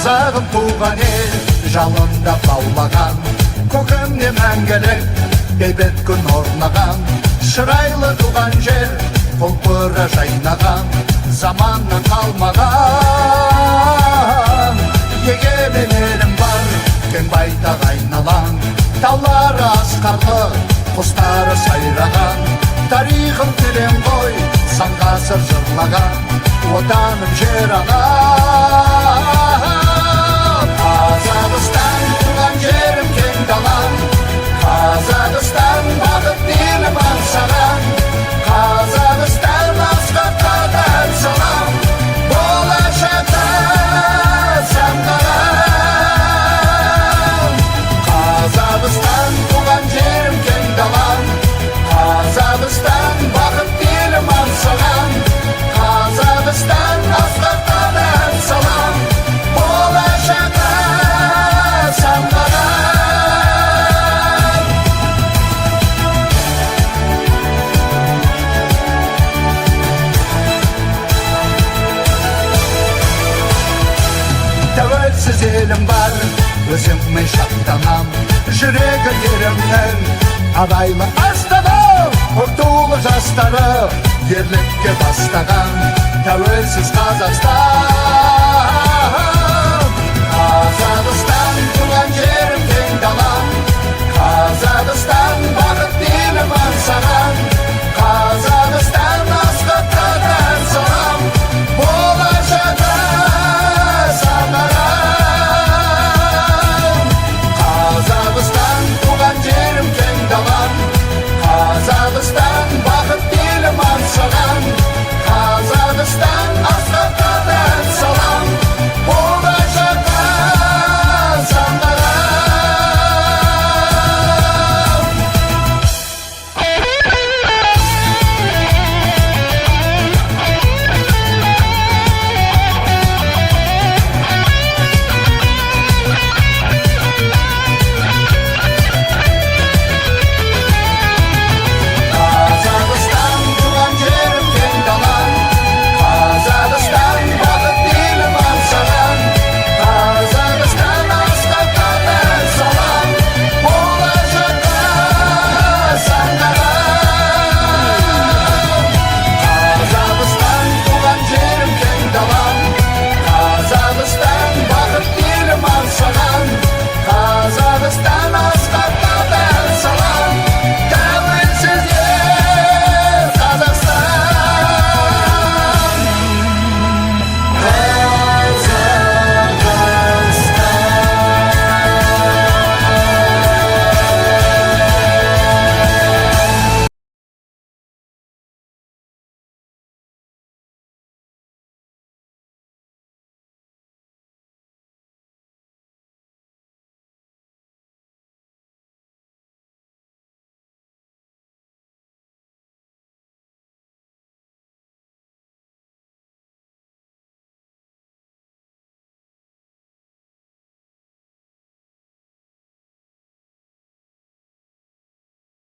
Қазағым туған ел жалында баулаған, көкемде мәңгілік бейбіт күн орнаған. Шырайлы туған жер құлпыры жайнаған, заманнан қалмаған. Егемен елім бар, кең байтақ айналаң, таулары асқарлы, құстары сайраған. Тарихым терең ғой, сан ғасыр жырлаған, отаным жер ағам. Қазақстан туған жерім кең далам, Қазақстан бақыт елім аңсаған. Қазақстан асқақтарға ән салам, болашақта самғарам. Қазақстан туған жерім кең далам, Қазақстан бақыт елім аңсаған. Қазақстан асқақтарға ән салам, болашақта самғарам. Тәуелсіз елім бар, өзіммен шаттанам, жүрегі ерімнің адайлы астана. Ұлттулы жастары ерлікке бастаған, тәуелсіз Қазақстан. Қазақстан